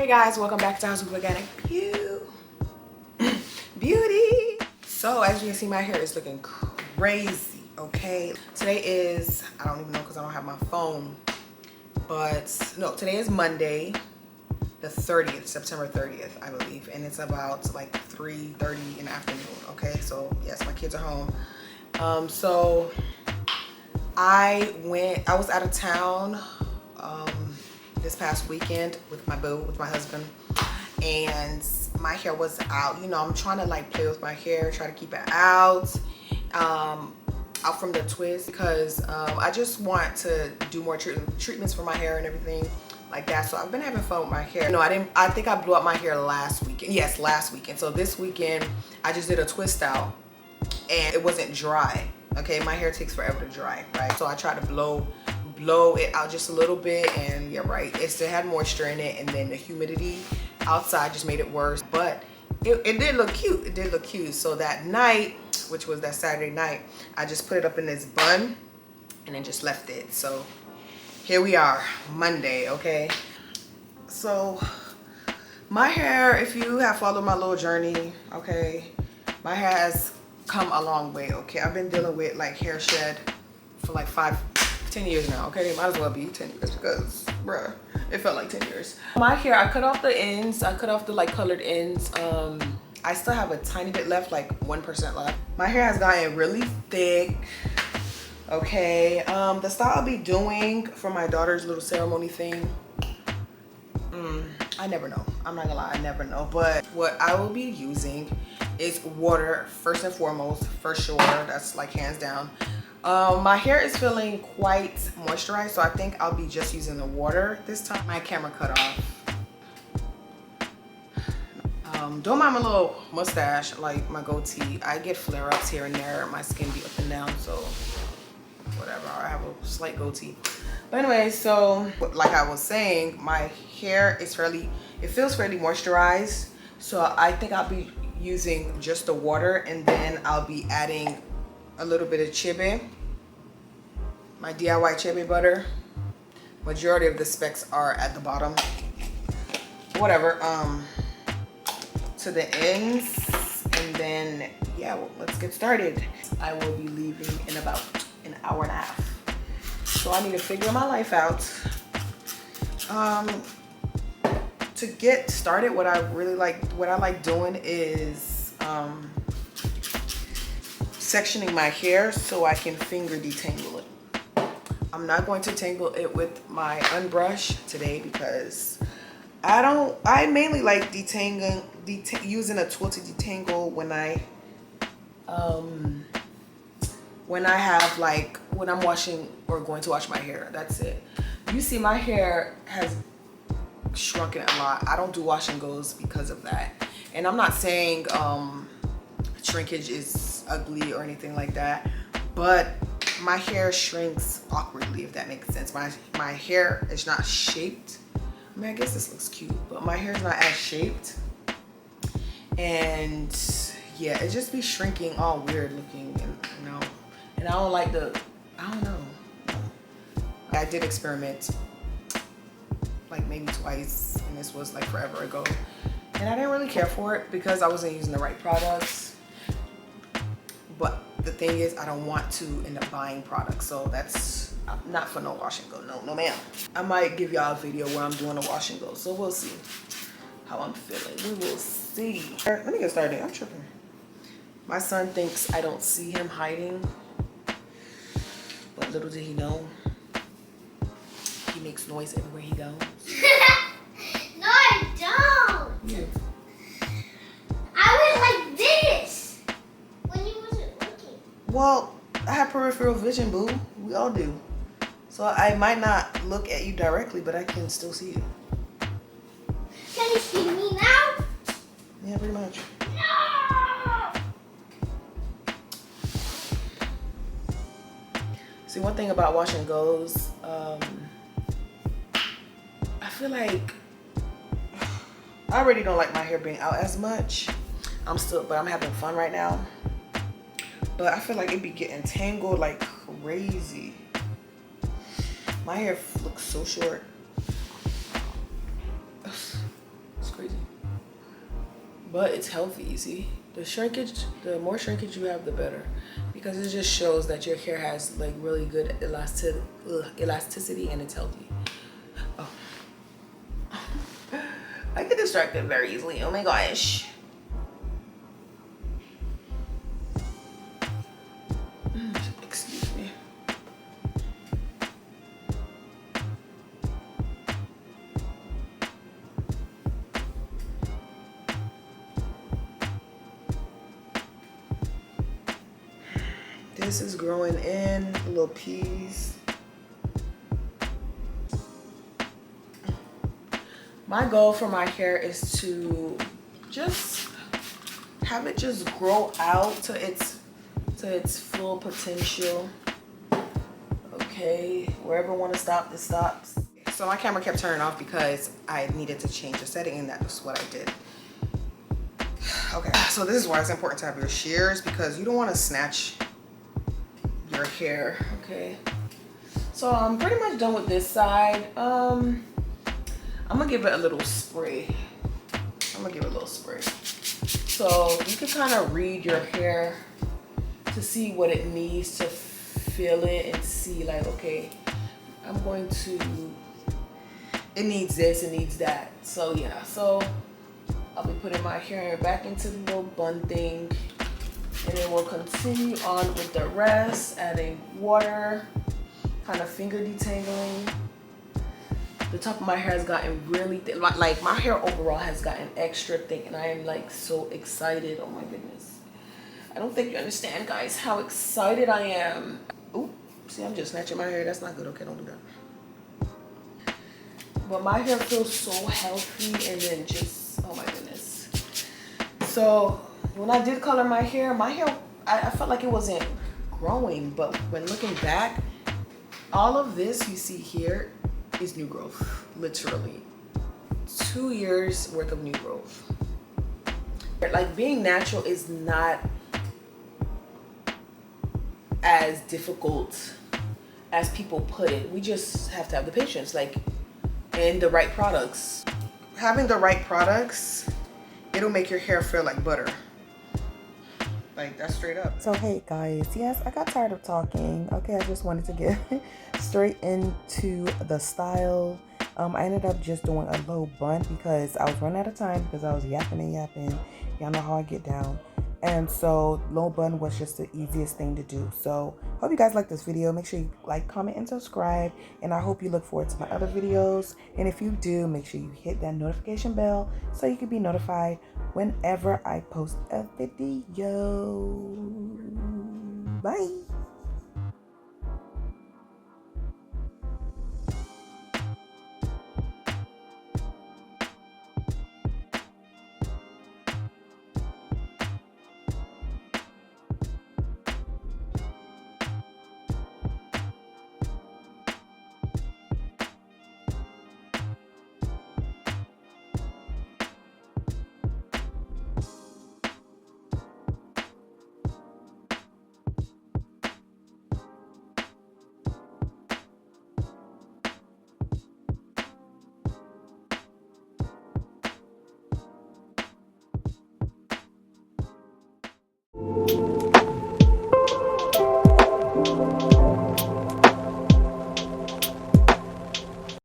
Hey guys, welcome back to House of Organic Beauty. So as you can see, my hair is looking crazy, okay? Today is, I don't even know because I don't have my phone, but no, today is Monday, the 30th, September 30th, I believe. And it's about like 3:30 in the afternoon, okay? So yes, my kids are home. So I was out of town this past weekend with my husband, and my hair was out. You know, I'm trying to like play with my hair, try to keep it out from the twist, because I just want to do more treatments for my hair and everything like that. So I've been having fun with my hair. No, I think I blew up my hair last weekend. Yes, last weekend. So this weekend I just did a twist out and it wasn't dry. Okay, my hair takes forever to dry, right? So I tried to blow it out just a little bit, and yeah, right, it still had moisture in it, and then the humidity outside just made it worse. But it did look cute. It did look cute. So that night, which was that Saturday night, I just put it up in this bun and then just left it. So here we are, Monday, okay? So my hair, if you have followed my little journey, okay, my hair has come a long way, okay? I've been dealing with like hair shed for like 10 years now, okay? Might as well be 10 years because, bruh, it felt like 10 years. My hair, I cut off the ends. I cut off the like colored ends. I still have a tiny bit left, like 1% left. My hair has gotten really thick, okay? The style I'll be doing for my daughter's little ceremony thing, I never know. I'm not gonna lie, I never know. But what I will be using is water, first and foremost, for sure. That's like hands down. My hair is feeling quite moisturized, so I think I'll be just using the water this time. My camera cut off. Don't mind my little mustache, like my goatee. I get flare-ups here and there. My skin be up and down, so whatever. I have a slight goatee. But anyway, so like I was saying, my hair is it feels fairly moisturized. So I think I'll be using just the water, and then I'll be adding a little bit of chibe, my DIY chibe butter. Majority of the specs are at the bottom. Whatever, to the ends, and then yeah, well, let's get started. I will be leaving in about an hour and a half, so I need to figure my life out. To get started, what I like doing is sectioning my hair so I can finger detangle it. I'm not going to tangle it with my unbrush today because I mainly like using a tool to detangle when I'm washing or going to wash my hair. That's it. You see, my hair has shrunken a lot. I don't do wash and goes because of that. And I'm not saying shrinkage is ugly or anything like that, but my hair shrinks awkwardly, if that makes sense. My hair is not shaped. I mean, I guess this looks cute, but my hair is not as shaped, and yeah, it just be shrinking all weird looking, and you know, and I don't like I don't know. I did experiment like maybe twice, and this was like forever ago, and I didn't really care for it because I wasn't using the right products. But the thing is, I don't want to end up buying products, so that's not for no wash and go. No ma'am. I might give y'all a video where I'm doing a wash and go, so we'll see how I'm feeling. We will see. Let me get started. I'm tripping. My son thinks I don't see him hiding, but little did he know, he makes noise everywhere he goes. No, I don't. Yeah. I went like this when you wasn't looking. Well, I have peripheral vision, boo. We all do. So I might not look at you directly, but I can still see you. Can you see me now? Yeah, pretty much. No! See, one thing about wash and goes, I feel like I already don't like my hair being out as much. But I'm having fun right now. But I feel like it'd be getting tangled like crazy. My hair looks so short. crazy. But it's healthy, you see? The more shrinkage you have, the better. Because it just shows that your hair has like really good elasticity and it's healthy. Oh. I get distracted very easily. Oh my gosh. Excuse me. This is growing in little peas. My goal for my hair is to just have it just grow out to its full potential. Okay, wherever I want to stop, it stops. So my camera kept turning off because I needed to change the setting, and that's what I did. Okay, so this is why it's important to have your shears, because you don't want to snatch your hair. Okay, so I'm pretty much done with this side. I'm gonna give it a little spray. So you can kind of read your hair to see what it needs, to feel it and see like, okay, it needs this, it needs that. So yeah, so I'll be putting my hair back into the little bun thing, and then we'll continue on with the rest, adding water, kind of finger detangling. The top of my hair has gotten really thick. Like my hair overall has gotten extra thick, and I am like so excited. Oh my goodness. I don't think you understand, guys, how excited I am. Ooh, see, I'm just snatching my hair. That's not good. Okay, don't do that. But my hair feels so healthy, and then just, oh my goodness. So when I did color my hair, I felt like it wasn't growing, but when looking back, all of this you see here is new growth. Literally 2 years worth of new growth. Like, being natural is not as difficult as people put it. We just have to have the patience, like, and the right products. Having the right products, it'll make your hair feel like butter. Like, that's straight up. So hey guys, yes, I got tired of talking. Okay, I just wanted to get straight into the style. I ended up just doing a low bun because I was running out of time, because I was yapping and yapping. Y'all know how I get down. And so low bun was just the easiest thing to do. So hope you guys like this video. Make sure you like, comment, and subscribe. And I hope you look forward to my other videos. And if you do, make sure you hit that notification bell so you can be notified whenever I post a video. Bye.